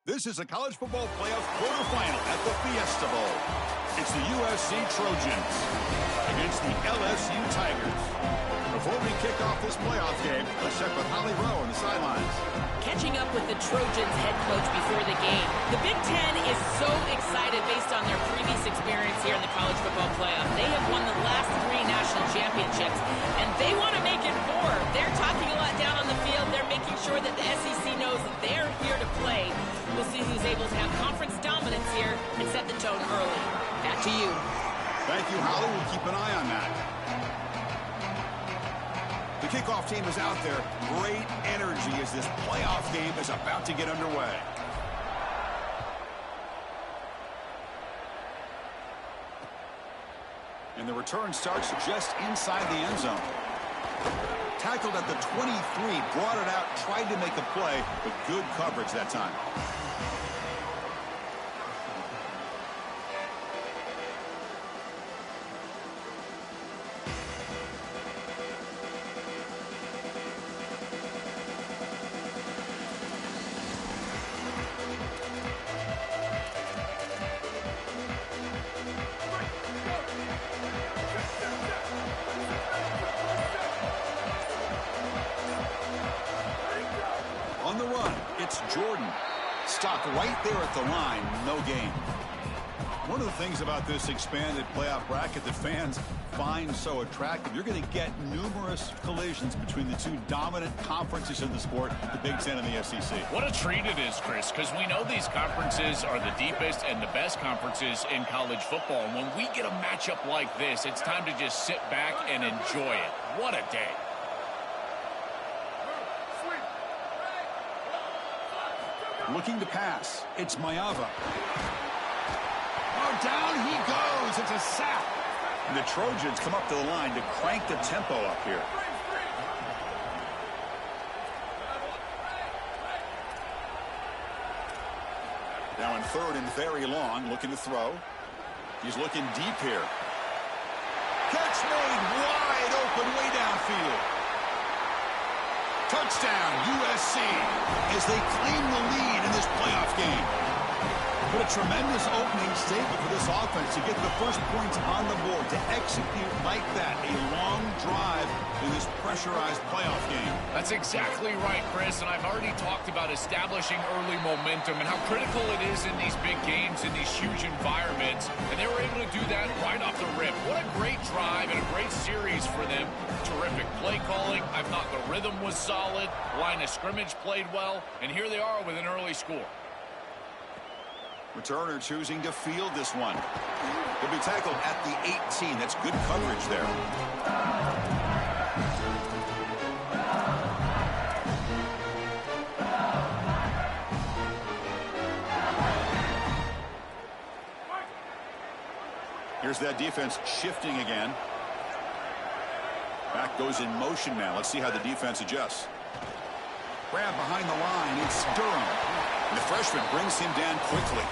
This is a college football playoff quarterfinal at the Fiesta Bowl. It's the USC Trojans against the LSU Tigers. Before we kick off this playoff game, let's check with Holly Rowe on the sidelines. Catching up with the Trojans head coach before the game. The Big Ten is so excited based on their previous experience here in the college football playoff. They have won the last 3 national championships, and they want to make it 4. They're talking a lot down on the field. They're making sure that the SEC knows that they're here to play. We'll see who's able to have conference dominance here and set the tone early. Back to you. Thank you, Holly. We'll keep an eye on that. The kickoff team is out there. Great energy as this playoff game is about to get underway. And the return starts just inside the end zone. Tackled at the 23, brought it out, tried to make a play, but good coverage that time. On the run, it's Jordan. Stopped right there at the line, no gain. One of the things about this expanded playoff bracket that fans find so attractive, you're going to get numerous collisions between the two dominant conferences in the sport, the Big Ten and the SEC. What a treat it is, Chris, because we know these conferences are the deepest and the best conferences in college football. And when we get a matchup like this, it's time to just sit back and enjoy it. What a day. Looking to pass. It's Mayava. Oh, down he goes. It's a sack. And the Trojans come up to the line to crank the tempo up here. Now in third and very long, looking to throw. He's looking deep here. Catch made wide open way downfield. Touchdown, USC, as they claim the lead in this playoff game. What a tremendous opening statement for this offense to get the first points on the board, to execute like that, a long drive in this pressurized playoff game. That's exactly right, Chris, and I've already talked about establishing early momentum and how critical it is in these big games, in these huge environments, and they were able to do that right off the rip. What a great drive and a great series for them. Terrific play calling. I thought the rhythm was solid. Line of scrimmage played well, and here they are with an early score. Returner choosing to field this one. He'll be tackled at the 18. That's good coverage there. Here's that defense shifting again. Back goes in motion now. Let's see how the defense adjusts. Grab behind the line. It's Durham. And the freshman brings him down quickly.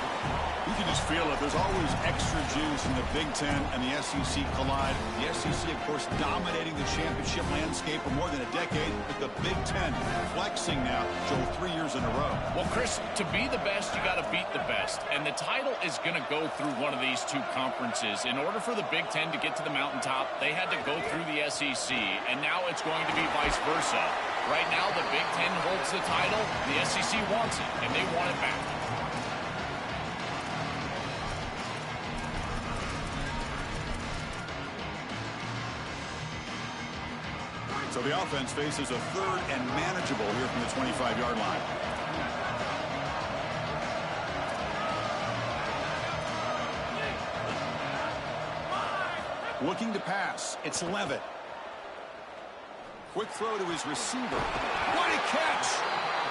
You can just feel it. There's always extra juice in the Big Ten and the SEC collide. The SEC, of course, dominating the championship landscape for more than a decade, but the Big Ten flexing now, Joel, 3 years in a row. Well, Chris, to be the best, you got to beat the best. And the title is going to go through one of these two conferences. In order for the Big Ten to get to the mountaintop, they had to go through the SEC. And now it's going to be vice versa. Right now, the Big Ten holds the title. The SEC wants it, and they want it back. So the offense faces a third and manageable here from the 25-yard line. Looking to pass. It's Levitt. Quick throw to his receiver. What a catch!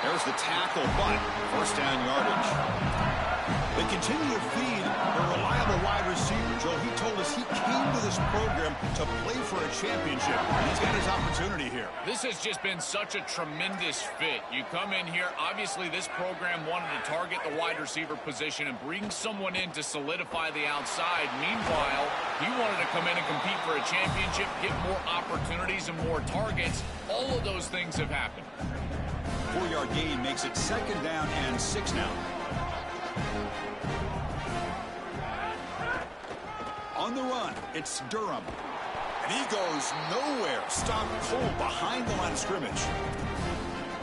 There's the tackle, but first down yardage. They continue to feed a reliable wide receiver. Joe, he told us he came to this program to play for a championship. And he's got his opportunity here. This has just been such a tremendous fit. You come in here, obviously this program wanted to target the wide receiver position and bring someone in to solidify the outside. Meanwhile, he wanted to come in and compete for a championship, get more opportunities and more targets. All of those things have happened. 4-yard gain makes it second down and 6 now. On the run, it's Durham. And he goes nowhere. Stopped cold behind the line of scrimmage.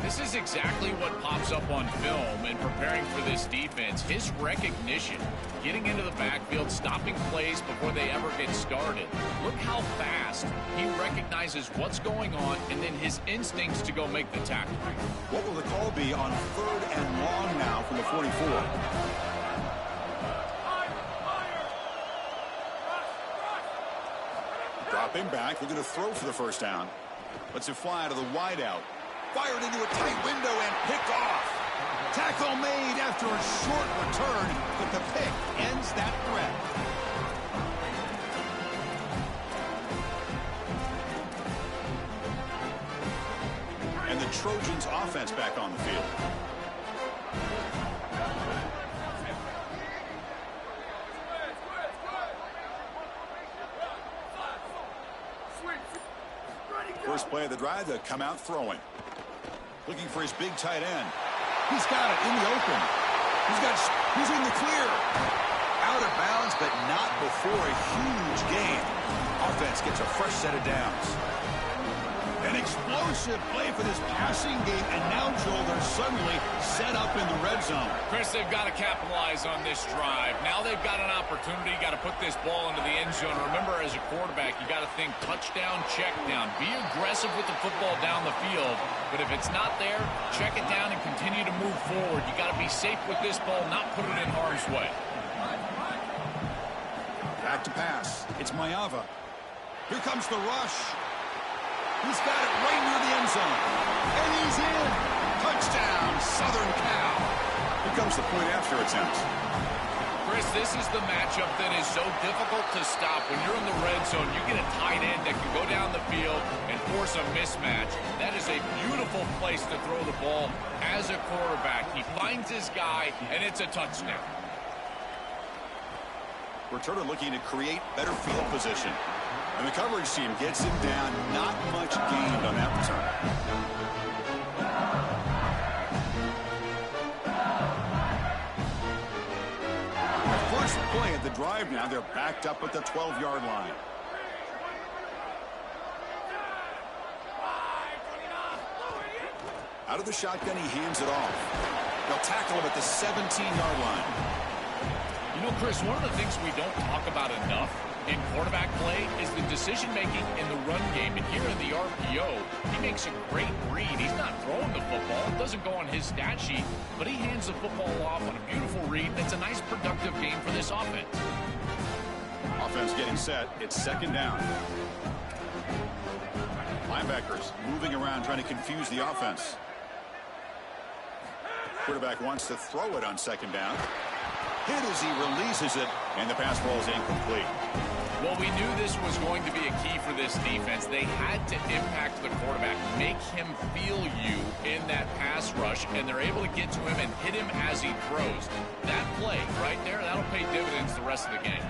This is exactly what pops up on film in preparing for this defense. His recognition, getting into the backfield, stopping plays before they ever get started. Look how fast he recognizes what's going on and then his instincts to go make the tackle. What will the call be on 3rd and long now from the 44? Dropping back, looking to throw for the first down. Lets it fly out of the wideout. Fired into a tight window and picked off. Tackle made after a short return, but the pick ends that threat. And the Trojans offense back on the field. First play of the drive, to come out throwing. Looking for his big tight end. He's got it in the open. He's in the clear. Out of bounds, but not before a huge gain. Offense gets a fresh set of downs. An explosive play for this passing game, and now, Joel, they're suddenly set up in the red zone. Chris, they've got to capitalize on this drive. Now they've got an opportunity, got to put this ball into the end zone. Remember, as a quarterback, you got to think touchdown, check down. Be aggressive with the football down the field, but if it's not there, check it down and continue to move forward. You got to be safe with this ball, not put it in harm's way. Back to pass. It's Mayava. Here comes the rush. He's got it right near the end zone. And he's in. Touchdown, Southern Cal. Here comes the point after attempt. Chris, this is the matchup that is so difficult to stop. When you're in the red zone, you get a tight end that can go down the field and force a mismatch. That is a beautiful place to throw the ball as a quarterback. He finds his guy, and it's a touchdown. Returner looking to create better field position. And the coverage team gets him down. Not much gained on that return. First play of the drive now. They're backed up at the 12-yard line. Out of the shotgun, he hands it off. They'll tackle him at the 17-yard line. You know, Chris, one of the things we don't talk about enough in quarterback play is the decision-making in the run game. And here in the RPO, he makes a great read. He's not throwing the football. It doesn't go on his stat sheet, but he hands the football off on a beautiful read. That's a nice, productive game for this offense. Offense getting set. It's second down. Linebackers moving around, trying to confuse the offense. Quarterback wants to throw it on second down. Hit as he releases it, and the pass ball is incomplete. Well, we knew this was going to be a key for this defense. They had to impact the quarterback, make him feel you in that pass rush, and they're able to get to him and hit him as he throws. That play right there, that'll pay dividends the rest of the game.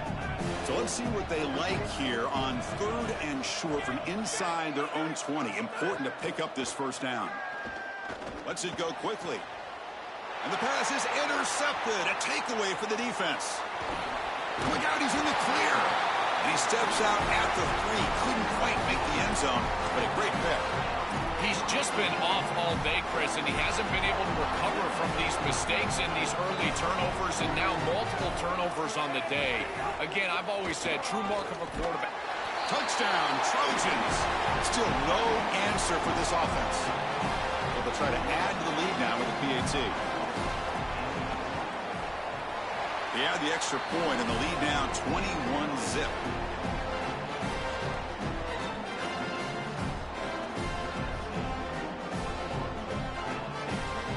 So let's see what they like here on 3rd and short from inside their own 20. Important to pick up this first down. Lets it go quickly. And the pass is intercepted. A takeaway for the defense. Look out, he's in the clear. And he steps out at the 3. Couldn't quite make the end zone, but a great pick. He's just been off all day, Chris, and he hasn't been able to recover from these mistakes and these early turnovers, and now multiple turnovers on the day. Again, I've always said, true mark of a quarterback. Touchdown, Trojans. Still no answer for this offense. So they'll try to add to the lead now with a PAT. They add the extra point, and the lead now 21-zip.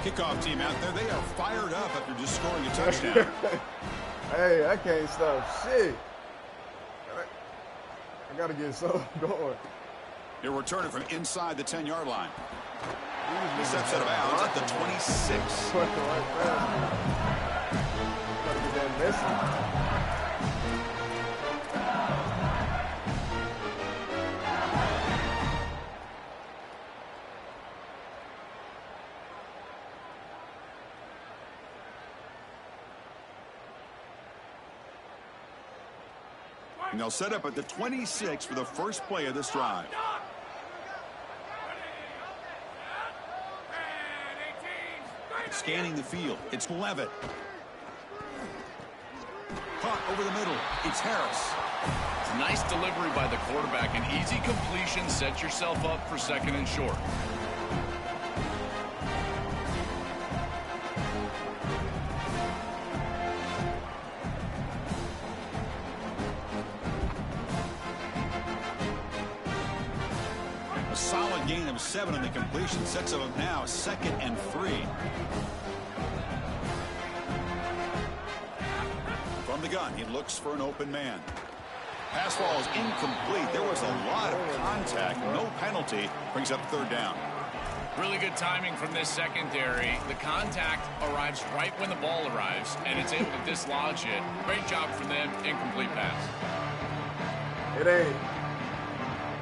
Kickoff team out there, they are fired up after just scoring a touchdown. Hey, I can't stop shit. I got to get something going. They're returning from inside the 10-yard line. He steps out of bounds at the 26. And they'll set up at the 26 for the first play of this drive. Scanning the field. It's Levitt. Caught over the middle. It's Harris. Nice delivery by the quarterback. An easy completion. Set yourself up for second and short. A solid gain of 7 on the completion sets them up now 2nd and 3. From the gun, he looks for an open man. Pass ball is incomplete. There was a lot of contact. No penalty. Brings up 3rd down. Really good timing from this secondary. The contact arrives right when the ball arrives, and it's able to dislodge it. Great job from them. Incomplete pass. It ain't.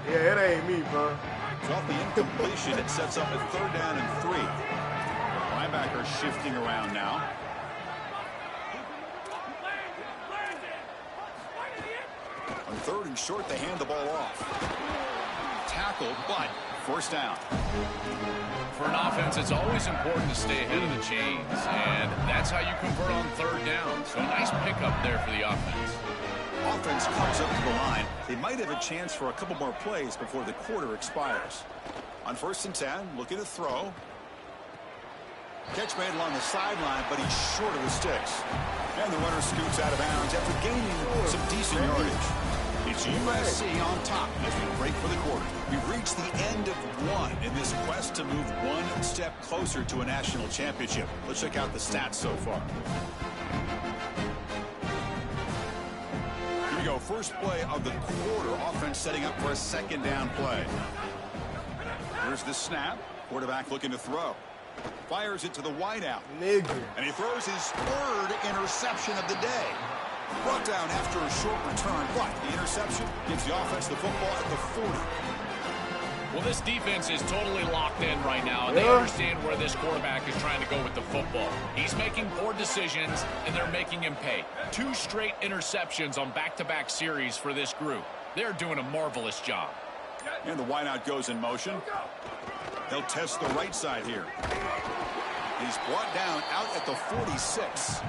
Yeah, it ain't me, bro. So off the incompletion, it sets up a 3rd down and 3. Linebacker shifting around now. On 3rd and short, they hand the ball off. Tackled, but 1st down. For an offense, it's always important to stay ahead of the chains, and that's how you convert on 3rd down. So a nice pickup there for the offense. Offense comes up to the line. They might have a chance for a couple more plays before the quarter expires. On 1st and 10, looking to throw. Catch made along the sideline, but he's short of the sticks. And the runner scoots out of bounds after gaining some decent yardage. It's USC on top as we break for the quarter. We've reached the end of 1 in this quest to move 1 step closer to a national championship. Let's check out the stats so far. Here we go. First play of the quarter. Offense setting up for a 2nd down play. Here's the snap. Quarterback looking to throw. Fires it to the wideout. Nigga. And he throws his 3rd interception of the day. Brought down after a short return, but the interception gives the offense the football at the 40. Well, this defense is totally locked in right now, and they understand where this quarterback is trying to go with the football. He's making poor decisions, and they're making him pay. 2 straight interceptions on back-to-back series for this group. They're doing a marvelous job. And the wideout goes in motion. They'll test the right side here. He's brought down out at the 46.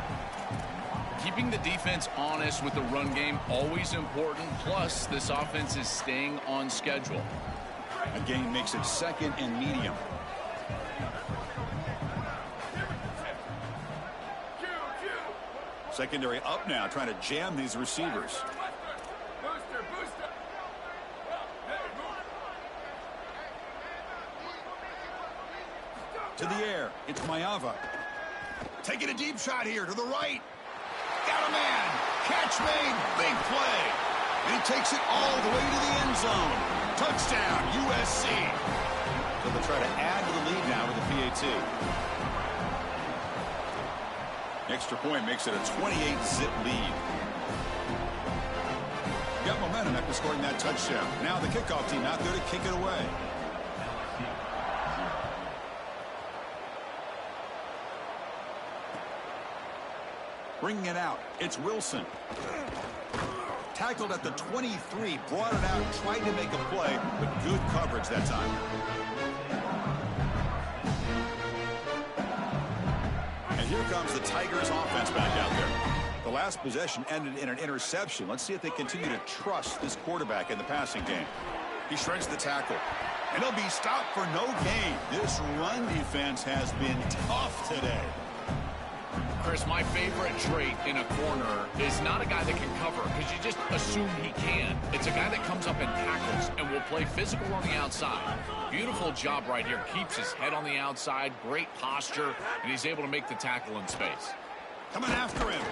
Keeping the defense honest with the run game, always important. Plus, this offense is staying on schedule. A gain makes it 2nd and medium. Secondary up now, trying to jam these receivers. To the air, it's Mayava. Taking a deep shot here to the right. Got a man. Catch made. Big play. And he takes it all the way to the end zone. Touchdown, USC. So they'll try to add to the lead now with the PAT. Extra point makes it a 28-zip lead. Got momentum after scoring that touchdown. Now the kickoff team out there to kick it away. Bringing it out, it's Wilson. Tackled at the 23, brought it out, tried to make a play, but good coverage that time. And here comes the Tigers offense back out there. The last possession ended in an interception. Let's see if they continue to trust this quarterback in the passing game. He shreds the tackle, and he'll be stopped for no gain. This run defense has been tough today. Chris, my favorite trait in a corner is not a guy that can cover because you just assume he can. It's a guy that comes up and tackles and will play physical on the outside. Beautiful job right here. Keeps his head on the outside, great posture, and he's able to make the tackle in space. Coming after him.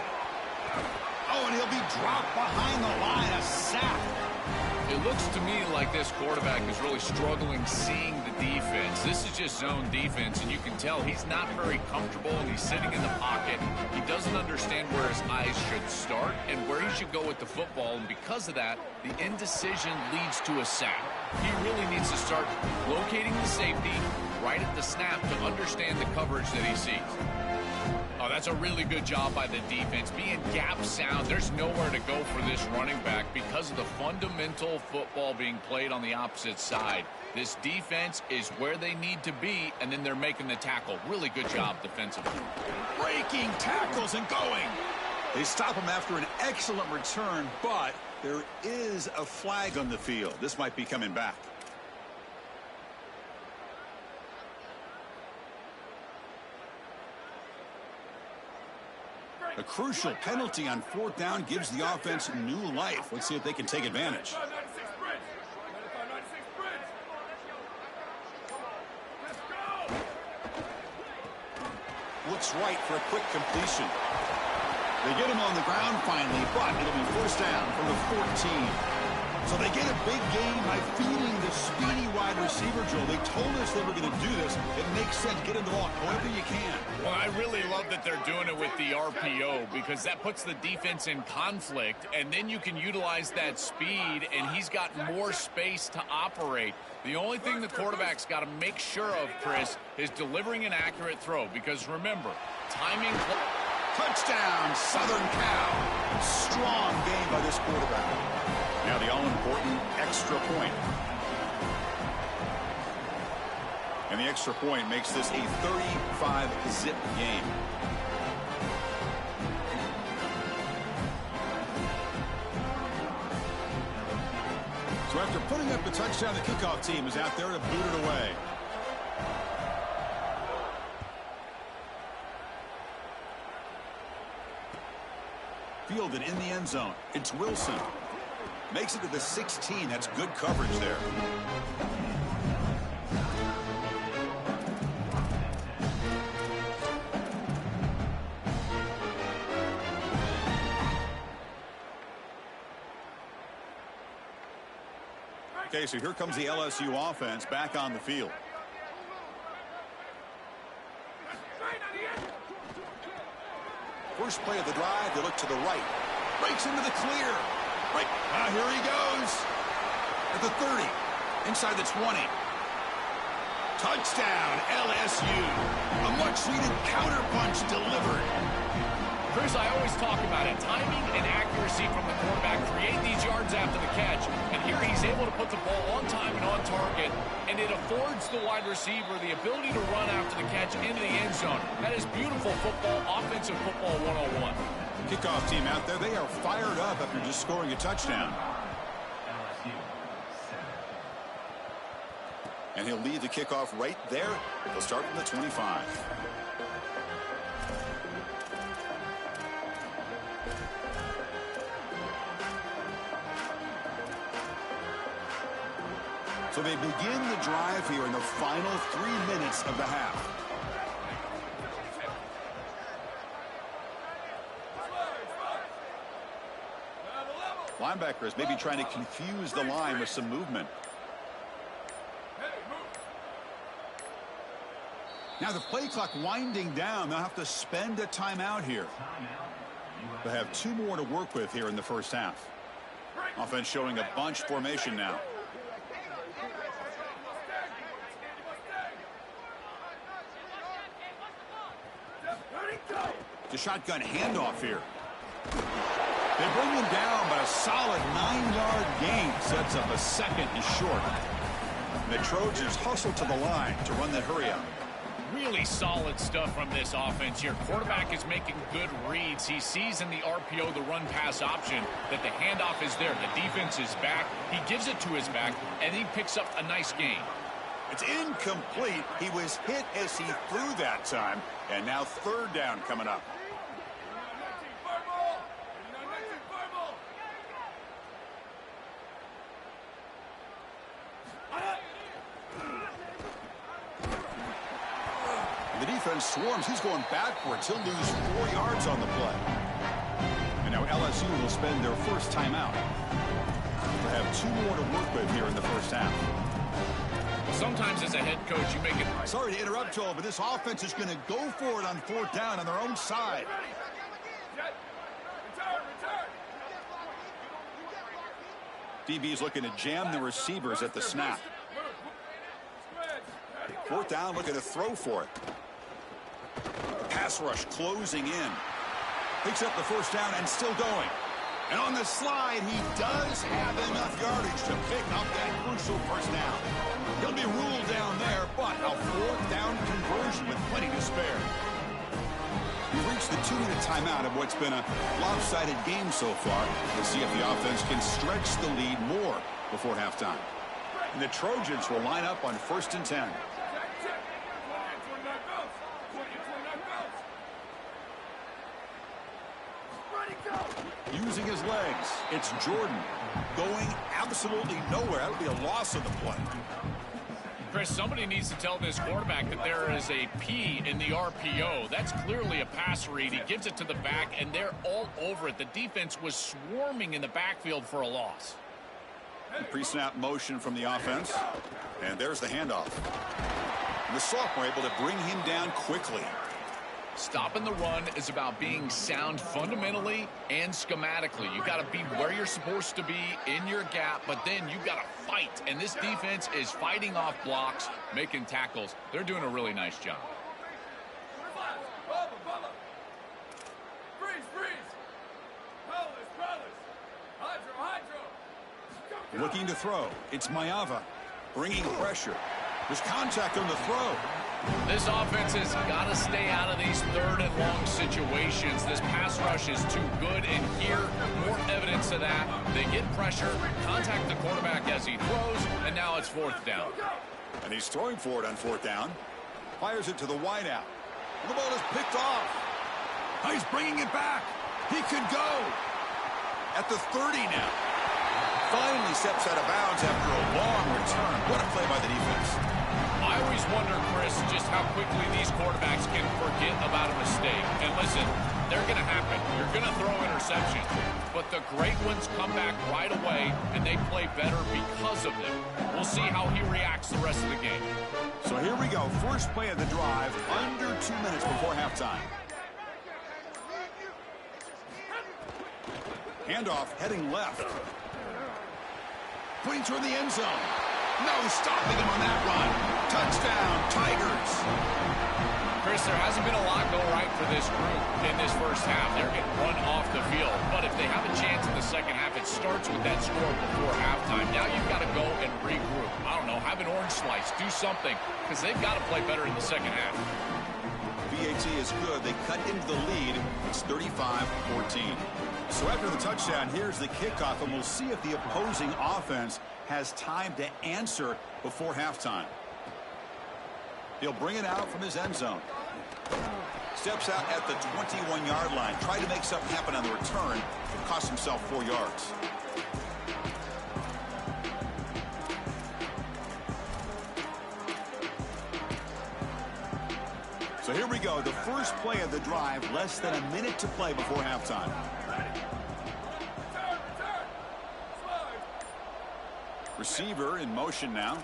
Oh, and he'll be dropped behind the line. A sack. It looks to me like this quarterback is really struggling seeing the defense. This is just zone defense, and you can tell he's not very comfortable, and he's sitting in the pocket. He doesn't understand where his eyes should start and where he should go with the football, and because of that, the indecision leads to a sack. He really needs to start locating the safety, right at the snap to understand the coverage that he sees. Oh, that's a really good job by the defense. Being gap sound, there's nowhere to go for this running back because of the fundamental football being played on the opposite side. This defense is where they need to be, and then they're making the tackle. Really good job defensively. Breaking tackles and going. They stop him after an excellent return, but there is a flag on the field. This might be coming back. A crucial penalty on 4th down gives the offense new life. Let's see if they can take advantage. Looks right for a quick completion. They get him on the ground finally, but it'll be 1st down from the 14. So they get a big gain by feeding the speedy wide receiver, Joe. They told us they were going to do this. It makes sense. Get him the ball however you can. Well, I really love that they're doing it with the RPO because that puts the defense in conflict, and then you can utilize that speed, and he's got more space to operate. The only thing the quarterback's got to make sure of, Chris, is delivering an accurate throw because, remember, timing... Touchdown, Southern Cal. Strong game by this quarterback. Now the all-important extra point. And the extra point makes this a 35-zip game. So after putting up the touchdown, the kickoff team is out there to boot it away. Fielded in the end zone. It's Wilson. Makes it to the 16. That's good coverage there. Okay, so here comes the LSU offense back on the field. First play of the drive, they look to the right. Breaks into the clear. Right. Here he goes. At the 30. Inside the 20. Touchdown, LSU. A much-needed counterpunch delivered. Chris, I always talk about it. Timing and accuracy from the quarterback create these yards after the catch. And here he's able to put the ball on time and on target. And it affords the wide receiver the ability to run after the catch into the end zone. That is beautiful football, offensive football 101. Kickoff team out there, they are fired up after just scoring a touchdown. And he'll lead the kickoff right there. They'll start from the 25. So they begin the drive here in the final 3 minutes of the half. Linebackers maybe trying to confuse the line with some movement. Now the play clock winding down. They'll have to spend a timeout here. They'll have 2 more to work with here in the first half. Offense showing a bunch formation now. The shotgun handoff here. They bring him down, but a solid 9-yard gain sets up a 2nd and short. And the Trojans hustle to the line to run that hurry up. Really solid stuff from this offense here. Quarterback is making good reads. He sees in the RPO the run-pass option that the handoff is there. The defense is back. He gives it to his back, and he picks up a nice gain. It's incomplete. He was hit as he threw that time, and now 3rd down coming up. The defense swarms. He's going backwards. He'll lose 4 yards on the play. And now LSU will spend their first timeout. They'll have 2 more to work with here in the first half. Well, sometimes as a head coach, you make it... Sorry to interrupt, Joel, but this offense is going to go for it on 4th down on their own side. DB's looking to jam the receivers at the snap. Fourth down, looking to throw for it. Pass rush closing in. Picks up the first down and still going. And on the slide, he does have enough yardage to pick up that crucial first down. He'll be ruled down there, but a fourth down conversion with plenty to spare. We've reached the 2-minute timeout of what's been a lopsided game so far. Let's see if the offense can stretch the lead more before halftime. And the Trojans will line up on 1st and 10. Using his legs, it's Jordan going absolutely nowhere. That would be a loss of the play. Chris, somebody needs to tell this quarterback that there is a P in the RPO. That's clearly a pass read. He gives it to the back, and they're all over it. The defense was swarming in the backfield for a loss. Pre-snap motion from the offense, and there's the handoff. And the sophomore able to bring him down quickly. Stopping the run is about being sound fundamentally and schematically. You've got to be where you're supposed to be in your gap, but then you've got to fight. And this defense is fighting off blocks, making tackles. They're doing a really nice job. Looking to throw. It's Mayava bringing pressure. There's contact on the throw. This offense has got to stay out of these 3rd and long situations. This pass rush is too good, and here, more evidence of that. They get pressure, contact the quarterback as he throws, and now it's 4th down. And he's throwing for it on 4th down. Fires it to the wideout. And the ball is picked off. Oh, he's bringing it back. He could go. At the 30 now. Finally steps out of bounds after a long return. What a play by the defense. I always wonder, Chris, just how quickly these quarterbacks can forget about a mistake. And listen, they're going to happen. You're going to throw interceptions. But the great ones come back right away, and they play better because of them. We'll see how he reacts the rest of the game. So here we go. First play of the drive, under 2 minutes before halftime. Handoff heading left. Putting toward the end zone. No stopping him on that run. Touchdown, Tigers. Chris, there hasn't been a lot go right for this group in this first half. They're getting run off the field. But if they have a chance in the second half, it starts with that score before halftime. Now you've got to go and regroup. I don't know, have an orange slice, do something, because they've got to play better in the second half. VAT is good. They cut into the lead. It's 35-14. So after the touchdown, here's the kickoff, and we'll see if the opposing offense has time to answer before halftime. He'll bring it out from his end zone. Steps out at the 21-yard line. Tried to make something happen on the return. It cost himself 4 yards. So here we go. The first play of the drive. Less than a minute to play before halftime. Receiver in motion now.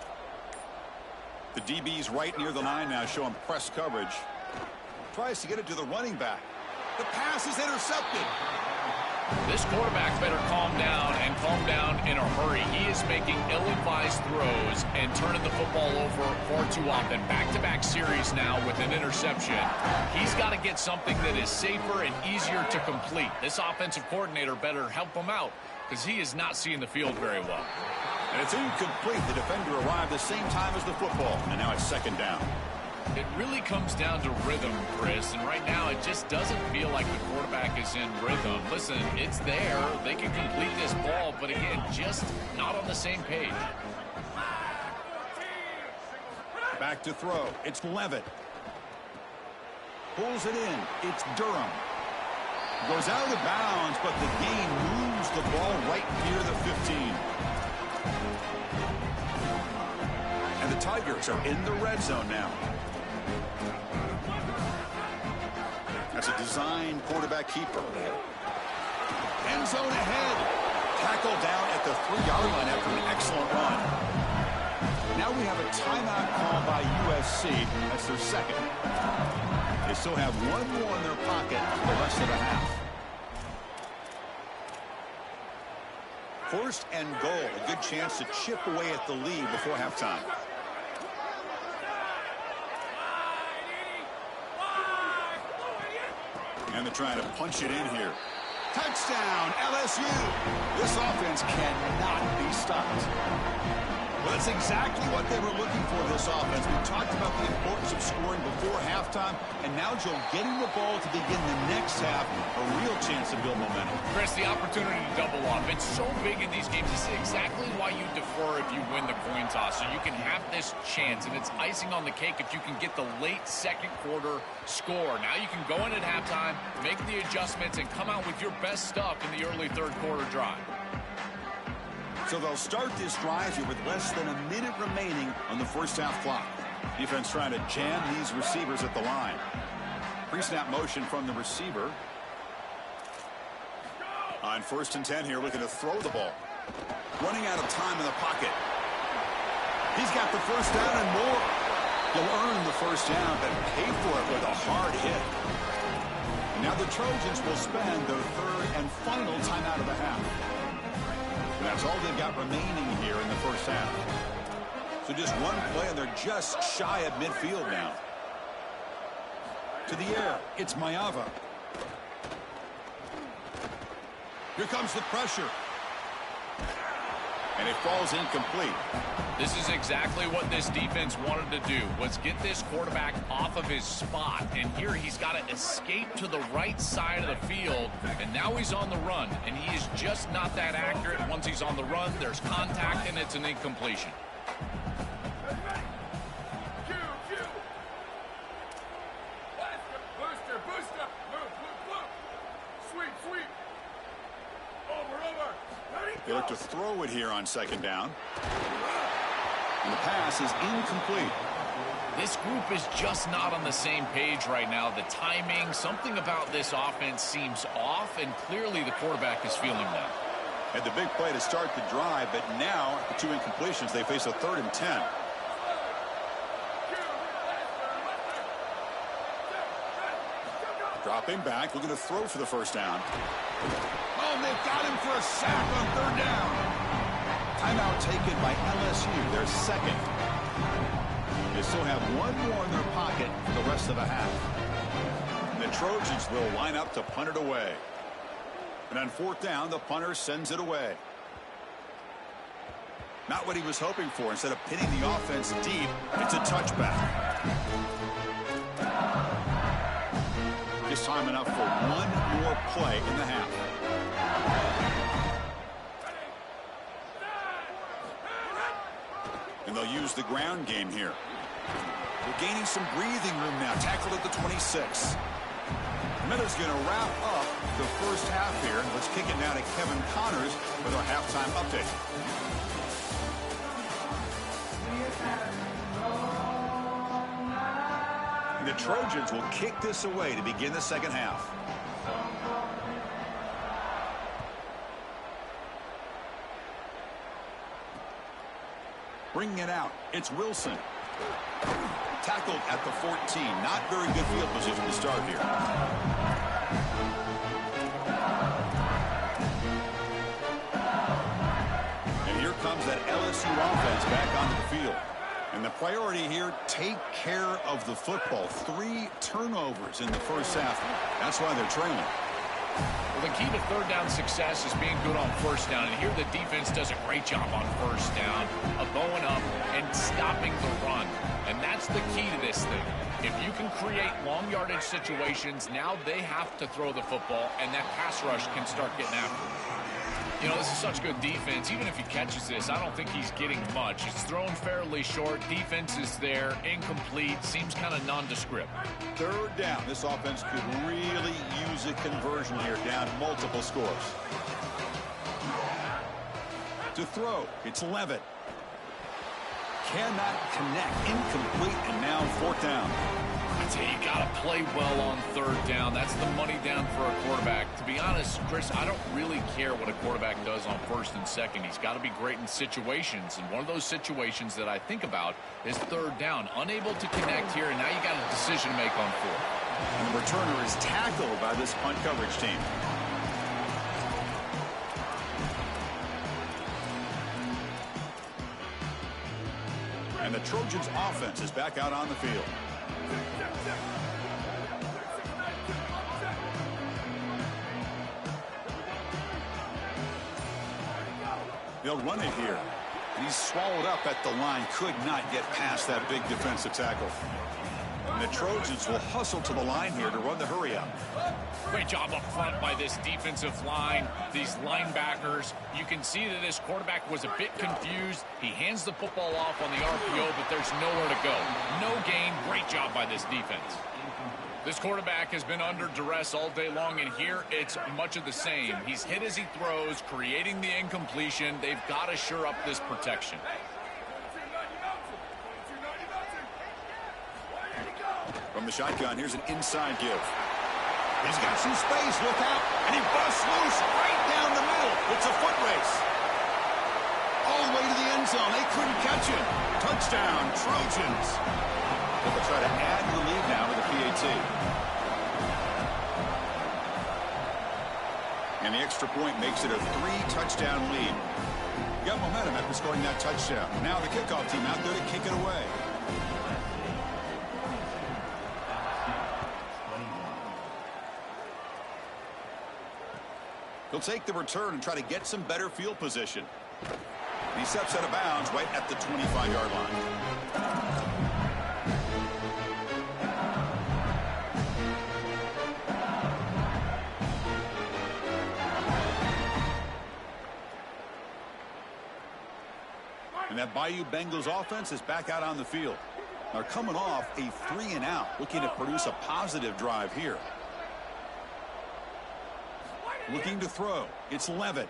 The DB's right near the line now, showing press coverage. Tries to get it to the running back. The pass is intercepted. This quarterback better calm down and calm down in a hurry. He is making ill-advised throws and turning the football over far too often. Back-to-back series now with an interception. He's got to get something that is safer and easier to complete. This offensive coordinator better help him out because he is not seeing the field very well. And it's incomplete. The defender arrived the same time as the football, and now it's 2nd down. It really comes down to rhythm, Chris, and right now it just doesn't feel like the quarterback is in rhythm. Listen, it's there. They can complete this ball, but again, just not on the same page. Back to throw. It's Levitt. Pulls it in. It's Durham. Goes out of bounds, but the gain moves the ball right near the 15. And the Tigers are in the red zone now. That's a design quarterback keeper. End zone ahead. Tackle down at the 3-yard line after an excellent run. Now we have a timeout called by USC. That's their second. They still have one more in their pocket for the rest of the half. First and goal. A good chance to chip away at the lead before halftime. And they're trying to punch it in here. Touchdown, LSU. This offense cannot be stopped. Well, that's exactly what they were looking for, this offense. We talked about the importance of scoring before halftime, and now, Joe, getting the ball to begin the next half, a real chance to build momentum. Chris, the opportunity to double up. It's so big in these games. It's exactly why you defer if you win the coin toss, so you can have this chance, and it's icing on the cake if you can get the late second quarter score. Now you can go in at halftime, make the adjustments, and come out with your best stuff in the early third quarter drive. So they'll start this drive here with less than a minute remaining on the first half clock. Defense trying to jam these receivers at the line. Pre-snap motion from the receiver. On 1st and 10 here, looking to throw the ball. Running out of time in the pocket. He's got the first down and more. He'll earn the first down, but pay for it with a hard hit. Now the Trojans will spend their third and final timeout of the half. And that's all they've got remaining here in the first half. So just one play, and they're just shy of midfield now. To the air, it's Mayava. Here comes the pressure. And it falls incomplete. This is exactly what this defense wanted to do, was get this quarterback off of his spot. And here he's got to escape to the right side of the field, and now he's on the run. And he is just not that accurate. Once he's on the run, there's contact, and it's an incompletion. They look to throw it here on 2nd down. And the pass is incomplete. This group is just not on the same page right now. The timing, something about this offense seems off, and clearly the quarterback is feeling that. Had the big play to start the drive, but now, the 2 incompletions, they face a 3rd and 10. Dropping back, looking to throw for the first down. Oh, they've got him for a sack on 3rd down. Timeout taken by LSU, their second. They still have one more in their pocket for the rest of the half. And the Trojans will line up to punt it away. And on 4th down, the punter sends it away. Not what he was hoping for. Instead of pinning the offense deep, it's a touchback. Just time enough for one more play in the half. And they'll use the ground game here. They're gaining some breathing room now. Tackled at the 26. Miller's going to wrap up the first half here. Let's kick it now to Kevin Connors with our halftime update. And the Trojans will kick this away to begin the second half. Bringing it out, it's Wilson. Tackled at the 14. Not very good field position to start here. And here comes that LSU offense back onto the field. And the priority here, take care of the football. 3 turnovers in the first half. That's why they're trailing. Well, the key to 3rd down success is being good on 1st down. And here the defense does a great job on 1st down of going up and stopping the run. And that's the key to this thing. If you can create long yardage situations, now they have to throw the football, and that pass rush can start getting after it. You know, this is such good defense. Even if he catches this, I don't think he's getting much. It's thrown fairly short. Defense is there. Incomplete. Seems kind of nondescript. 3rd down. This offense could really use a conversion here, down multiple scores. To throw, it's Levitt. Cannot connect. Incomplete, and now 4th down. I tell you, you got to play well on 3rd down. That's the money down for a quarterback. To be honest, Chris, I don't really care what a quarterback does on 1st and 2nd. He's got to be great in situations, and one of those situations that I think about is 3rd down. Unable to connect here, and now you got a decision to make on 4th. And the returner is tackled by this punt coverage team. And the Trojans offense is back out on the field. They'll run it here. And he's swallowed up at the line. Could not get past that big defensive tackle. And the Trojans will hustle to the line here to run the hurry up. Great job up front by this defensive line, these linebackers. You can see that this quarterback was a bit confused. He hands the football off on the RPO, but there's nowhere to go. No gain. Great job by this defense. This quarterback has been under duress all day long, and here it's much of the same. He's hit as he throws, creating the incompletion. They've got to shore up this protection. From the shotgun, here's an inside give. He's got some space, look out, and he busts loose right down the middle. It's a foot race. All the way to the end zone. They couldn't catch him. Touchdown, Trojans. They'll try to add the lead now with a PAT. And the extra point makes it a 3-touchdown lead. Got momentum after scoring that touchdown. Now the kickoff team out there to kick it away. He'll take the return and try to get some better field position. And he steps out of bounds right at the 25-yard line. And that Bayou Bengals offense is back out on the field. They're coming off a 3-and-out, looking to produce a positive drive here. Looking to throw. It's Levitt.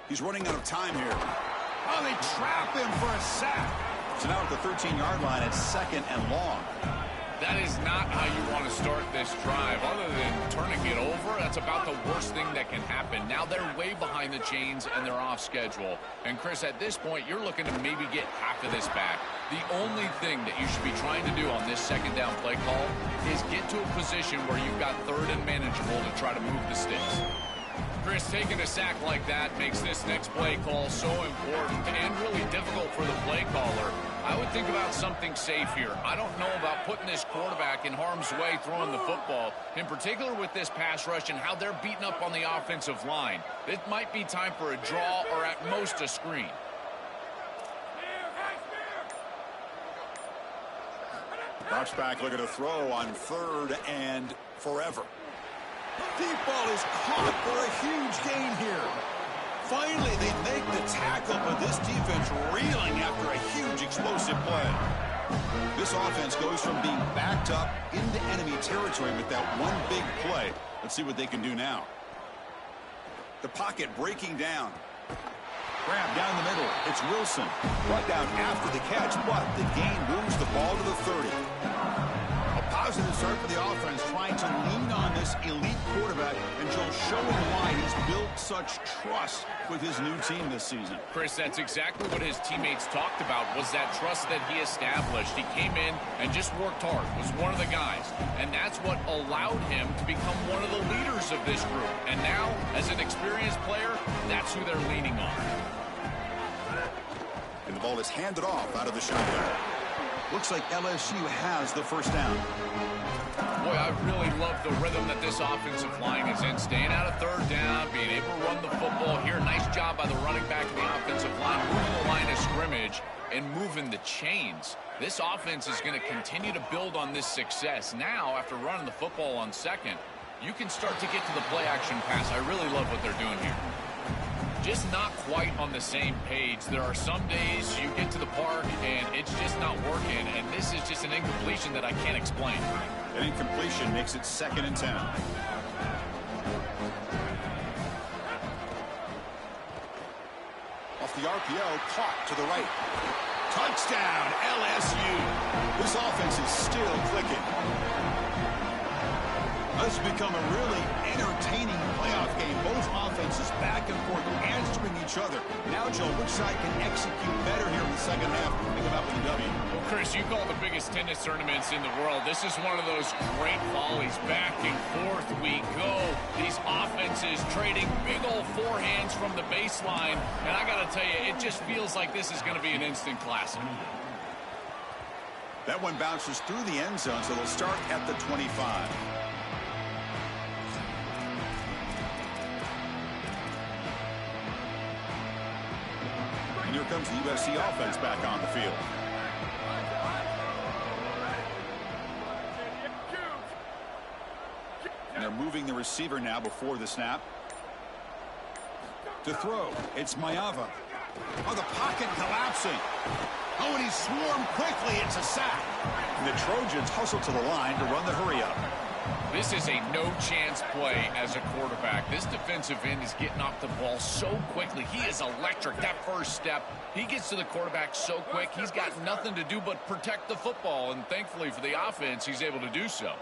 He's running out of time here. Oh, they trap him for a sack. So now at the 13-yard line, it's 2nd and long. That is not how you want to start this drive. Other than turning it over, that's about the worst thing that can happen. Now they're way behind the chains and they're off schedule. And Chris, at this point, you're looking to maybe get half of this back. The only thing that you should be trying to do on this 2nd down play call is get to a position where you've got 3rd and manageable to try to move the sticks. Chris, taking a sack like that makes this next play call so important and really difficult for the play caller. I would think about something safe here. I don't know about putting this quarterback in harm's way throwing the football, in particular with this pass rush and how they're beating up on the offensive line. It might be time for a draw or at most a screen. Drops back, looking to throw on 3rd and forever. Deep ball is caught for a huge gain here. Finally, they make the tackle, but this defense reeling after a huge explosive play. This offense goes from being backed up into enemy territory with that one big play. Let's see what they can do now. The pocket breaking down. Grab down the middle. It's Wilson. Brought down after the catch, but the gain moves the ball to the 30. A positive start for the offense, trying to lean on this elite quarterback and Joe showing why he's built such trust with his new team this season. Chris, that's exactly what his teammates talked about, was that trust that he established. He came in and just worked hard, was one of the guys, and that's what allowed him to become one of the leaders of this group. And now, as an experienced player, that's who they're leaning on. And the ball is handed off out of the shotgun. Looks like LSU has the first down. Boy, I really love the rhythm that this offensive line is in. Staying out of 3rd down, being able to run the football here. Nice job by the running back of the offensive line, moving the line of scrimmage and moving the chains. This offense is going to continue to build on this success. Now, after running the football on 2nd, you can start to get to the play-action pass. I really love what they're doing here. Just not quite on the same page. There are some days you get to the park and it's just not working, and this is just an incompletion that I can't explain. An incompletion makes it 2nd and 10. Off the RPO, caught to the right. Touchdown, LSU. This offense is still clicking. This has become a really entertaining playoff game. Both offenses back and forth, answering each other. Now, Joe, which side can execute better here in the 2nd half? Think about with the W. Well, Chris, you call the biggest tennis tournaments in the world. This is one of those great volleys. Back and forth we go. These offenses trading big old forehands from the baseline. And I got to tell you, it just feels like this is going to be an instant classic. That one bounces through the end zone, so they'll start at the 25. comes the USC offense back on the field. And they're moving the receiver now before the snap. To throw, it's Mayava. Oh, the pocket collapsing. Oh, and he's swarmed quickly. It's a sack. And the Trojans hustle to the line to run the hurry up. This is a no-chance play as a quarterback. This defensive end is getting off the ball so quickly. He is electric. That first step, he gets to the quarterback so quick, he's got nothing to do but protect the football. And thankfully for the offense, he's able to do so.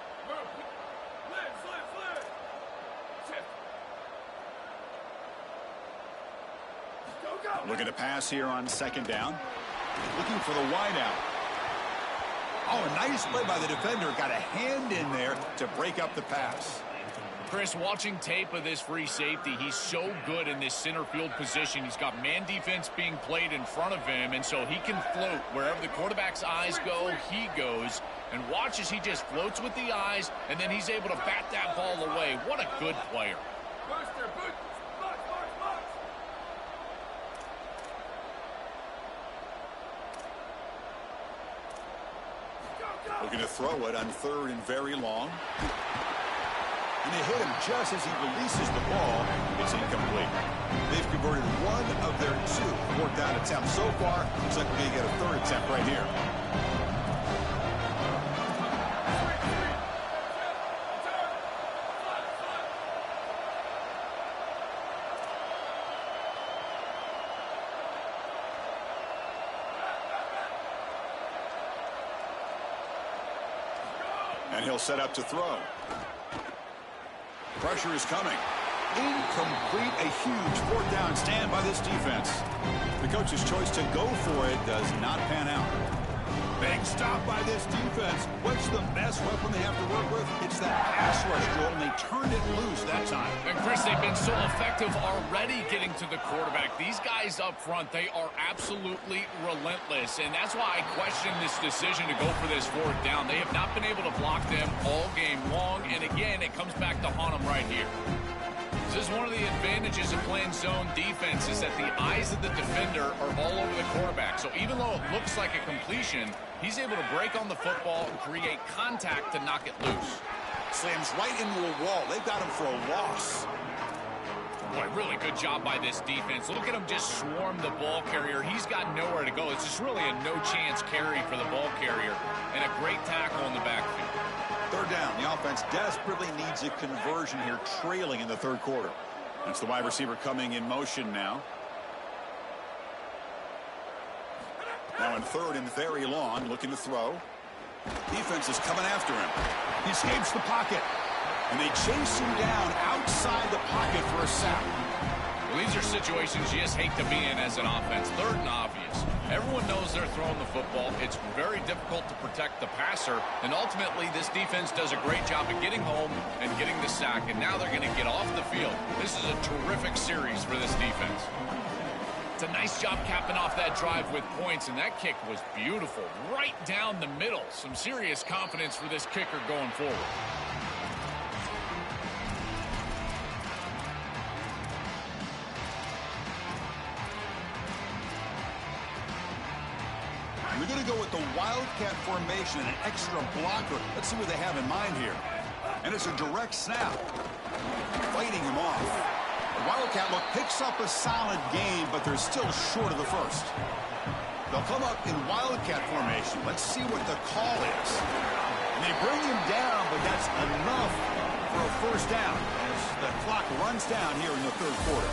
Looking to pass here on second down. Looking for the wideout. Oh, a nice play by the defender. Got a hand in there to break up the pass. Chris, watching tape of this free safety, he's so good in this center field position. He's got man defense being played in front of him, and so he can float. Wherever the quarterback's eyes go, he goes. And watch as he just floats with the eyes, and then he's able to bat that ball away. What a good player. Looking to throw it on third and very long. And they hit him just as he releases the ball. It's incomplete. They've converted one of their 2 fourth down attempts so far. Looks like we're going to get a third attempt right here. And he'll set up to throw. Pressure is coming. Incomplete. A huge fourth down stand by this defense. The coach's choice to go for it does not pan out. Big stop by this defense. What's the best weapon they have to work with? It's that pass rush, Joel, and they turned it loose that time. And Chris, they've been so effective already getting to the quarterback. These guys up front, they are absolutely relentless, and that's why I question this decision to go for this fourth down. They have not been able to block them all game long, and again, it comes back to haunt them right here. This is one of the advantages of playing zone defense is that the eyes of the defender are all over the quarterback. So even though it looks like a completion, he's able to break on the football and create contact to knock it loose. Slams right into a wall. They've got him for a loss. Boy, really good job by this defense. Look at him just swarm the ball carrier. He's got nowhere to go. It's just really a no-chance carry for the ball carrier. And a great tackle in the backfield. Third down. The offense desperately needs a conversion here, trailing in the third quarter. That's the wide receiver coming in motion now. Now in third and very long, looking to throw. Defense is coming after him. He escapes the pocket. And they chase him down outside the pocket for a sack. Well, these are situations you just hate to be in as an offense. Third and obvious. Everyone knows they're throwing the football. It's very difficult to protect the passer. And ultimately, this defense does a great job of getting home and getting the sack. And now they're going to get off the field. This is a terrific series for this defense. It's a nice job capping off that drive with points. And that kick was beautiful. Right down the middle. Some serious confidence for this kicker going forward. We're going to go with the Wildcat formation, an extra blocker. Let's see what they have in mind here. And it's a direct snap. Fighting him off. The Wildcat look picks up a solid game, but they're still short of the first. They'll come up in Wildcat formation. Let's see what the call is. And they bring him down, but that's enough for a first down as the clock runs down here in the third quarter.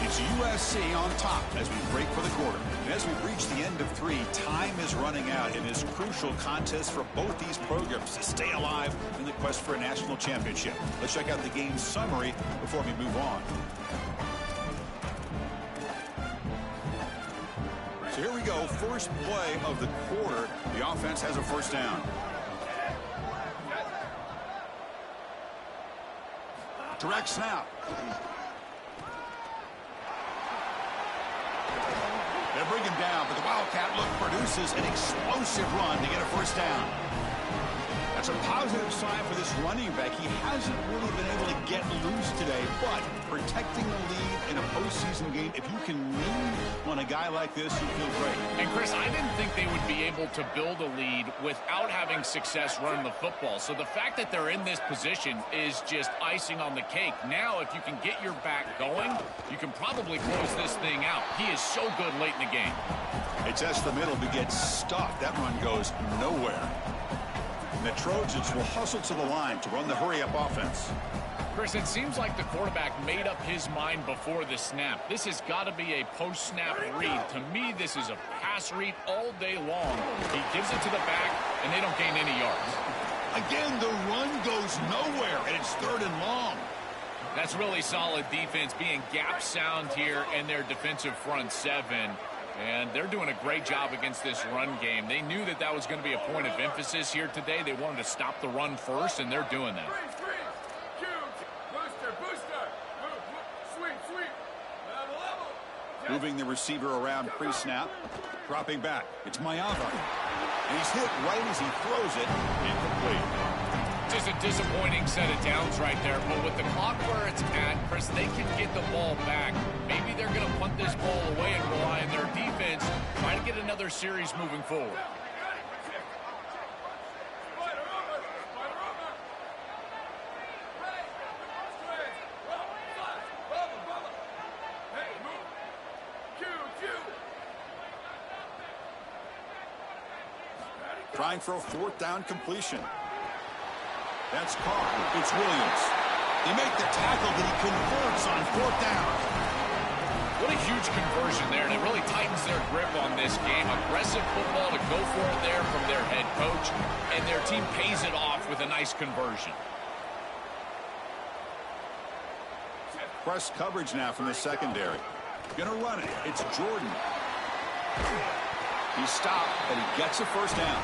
It's USC on top as we break for the quarter. And as we reach the end of 3, time is running out in this crucial contest for both these programs to stay alive in the quest for a national championship. Let's check out the game summary before we move on. So here we go. First play of the quarter. The offense has a first down. Direct snap. They bring him down, but the Wildcat look produces an explosive run to get a first down. It's a positive sign for this running back. He hasn't really been able to get loose today, but protecting the lead in a postseason game, if you can lean on a guy like this, you feel great. And, Chris, I didn't think they would be able to build a lead without having success running the football. So the fact that they're in this position is just icing on the cake. Now, if you can get your back going, you can probably close this thing out. He is so good late in the game. They test the middle to get stuffed. That run goes nowhere. And the Trojans will hustle to the line to run the hurry-up offense. Chris, it seems like the quarterback made up his mind before the snap. This has got to be a post-snap read. To me, this is a pass read all day long. He gives it to the back, and they don't gain any yards. Again, the run goes nowhere, and it's 3rd and long. That's really solid defense, being gap sound here in their defensive front seven. And they're doing a great job against this run game. They knew that that was going to be a point of emphasis here today. They wanted to stop the run first, and they're doing that. Moving the receiver around pre-snap. Dropping back. It's Mayava. And he's hit right as he throws it. Incomplete. Just a disappointing set of downs right there. But with the clock where it's at, Chris, they can get the ball back. Maybe they're going to punt this ball away and rely on their defense. Try to get another series moving forward. Trying for a 4th down completion. That's Carr. It's Williams. They make the tackle, but he converts on 4th down. What a huge conversion there, and it really tightens their grip on this game. Aggressive football to go for it there from their head coach, and their team pays it off with a nice conversion. Press coverage now from the secondary. Gonna run it. It's Jordan. He stopped, but he gets a 1st down.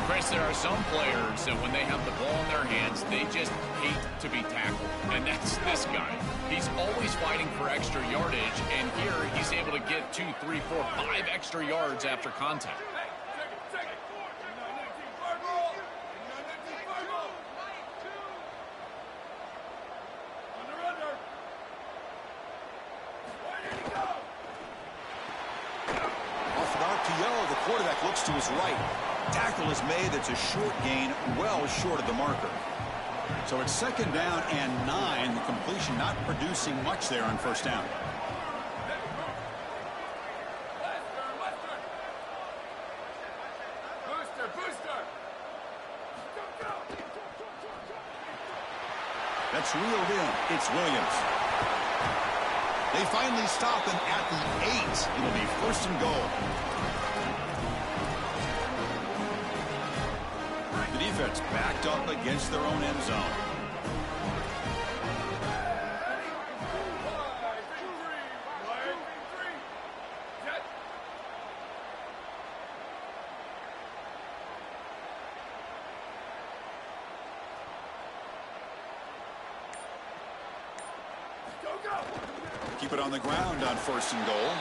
Chris, there are some players that when they have the ball in their hands, they just hate to be tackled. And that's this guy. He's always fighting for extra yardage, and here he's able to get 2, 3, 4, 5 extra yards after contact. The quarterback looks to his right. Tackle is made. That's a short gain, well short of the marker. So it's 2nd down and 9. The completion not producing much there on 1st down. That's reeled in. It's Williams. They finally stop him at the 8. It'll be 1st and goal. The defense backed up against their own end zone. Keep it on the ground on 1st and goal.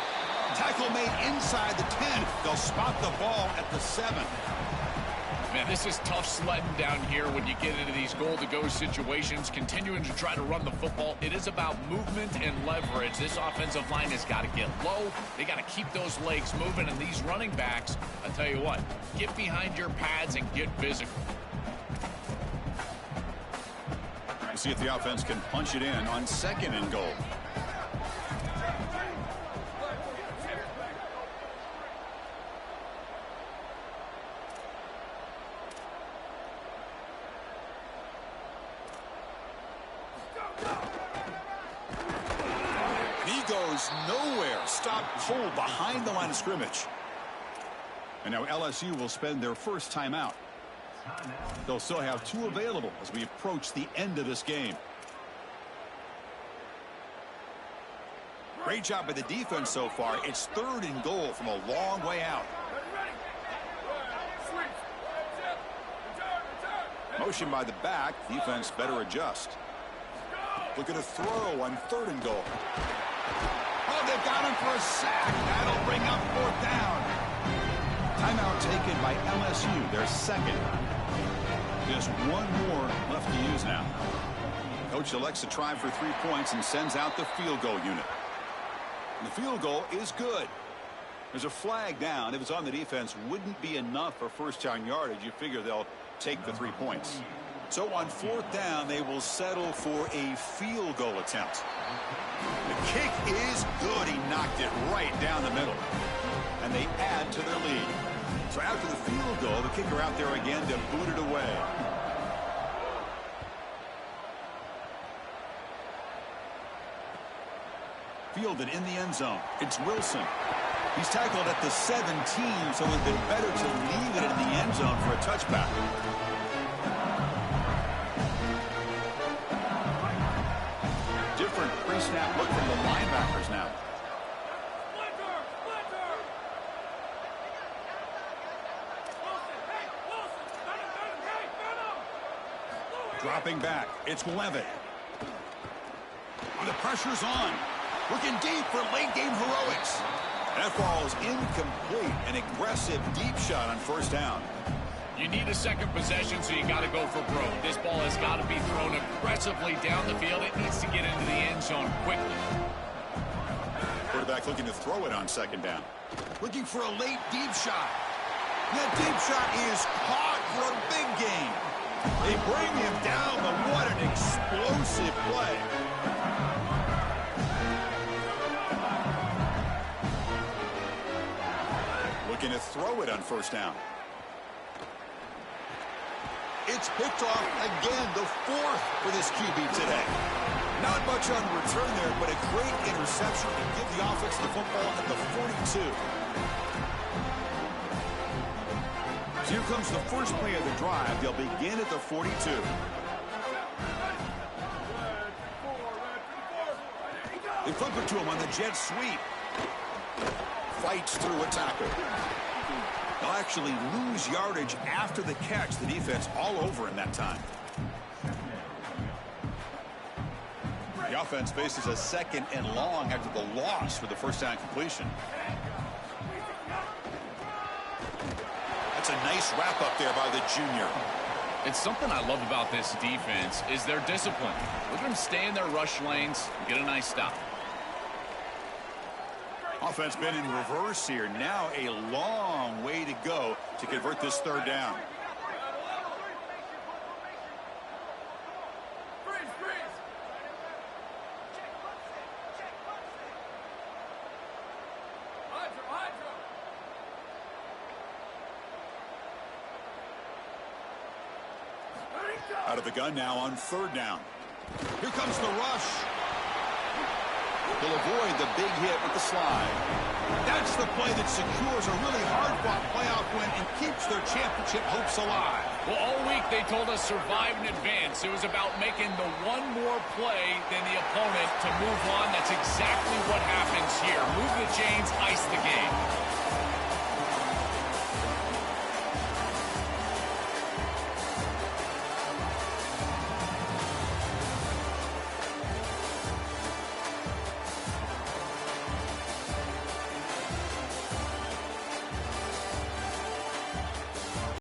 Tackle made inside the 10. They'll spot the ball at the 7. Man, this is tough sledding down here when you get into these goal-to-go situations, continuing to try to run the football. It is about movement and leverage. This offensive line has got to get low. They got to keep those legs moving, and these running backs, I'll tell you what, get behind your pads and get physical. See if the offense can punch it in on 2nd and goal. He goes nowhere. Stop cold behind the line of scrimmage. And now LSU will spend their 1st timeout. They'll still have 2 available as we approach the end of this game. Great job by the defense so far. It's 3rd and goal from a long way out. Motion by the back. Defense better adjust. Look at a throw on 3rd and goal. Oh, they've got him for a sack. That'll bring up 4th down. Timeout taken by LSU, their second. Just one more left to use now. Coach elects to try for 3 points and sends out the field goal unit. And the field goal is good. There's a flag down. If it's on the defense, wouldn't be enough for first-down yardage. You figure they'll take the 3 points. So on 4th down, they will settle for a field goal attempt. The kick is good. He knocked it right down the middle. And they add to their lead. So after the field goal, the kicker out there again to boot it away. Fielded in the end zone. It's Wilson. He's tackled at the 17, so it would have been better to leave it in the end zone for a touchback. Different pre-snap look from the linebackers now. Dropping back. It's Levitt. The pressure's on. Looking deep for late-game heroics. That ball's incomplete. An aggressive deep shot on 1st down. You need a second possession, so you got to go for broke. This ball has got to be thrown aggressively down the field. It needs to get into the end zone quickly. Quarterback looking to throw it on 2nd down. Looking for a late deep shot. That deep shot is caught for a big gain. They bring him down, but what an explosive play. Looking to throw it on 1st down. It's picked off again, the 4th for this QB today. Not much on return there, but a great interception to give the offense the football at the 42. So here comes the first play of the drive. They'll begin at the 42. They flip it to him on the jet sweep. Fights through a tackle. They'll actually lose yardage after the catch. The defense all over him that time. The offense faces a 2nd and long after the loss for the 1st down completion. That's a nice wrap up there by the junior. It's something I love about this defense is their discipline. Look at them stay in their rush lanes and get a nice stop. Offense been in reverse here. Now a long way to go to convert this 3rd down. Out of the gun now on 3rd down. Here comes the rush. They'll avoid the big hit with the slide. That's the play that secures a really hard-fought playoff win and keeps their championship hopes alive. Well, all week they told us survive and advance. It was about making the one more play than the opponent to move on. That's exactly what happens here. Move the chains, ice the game.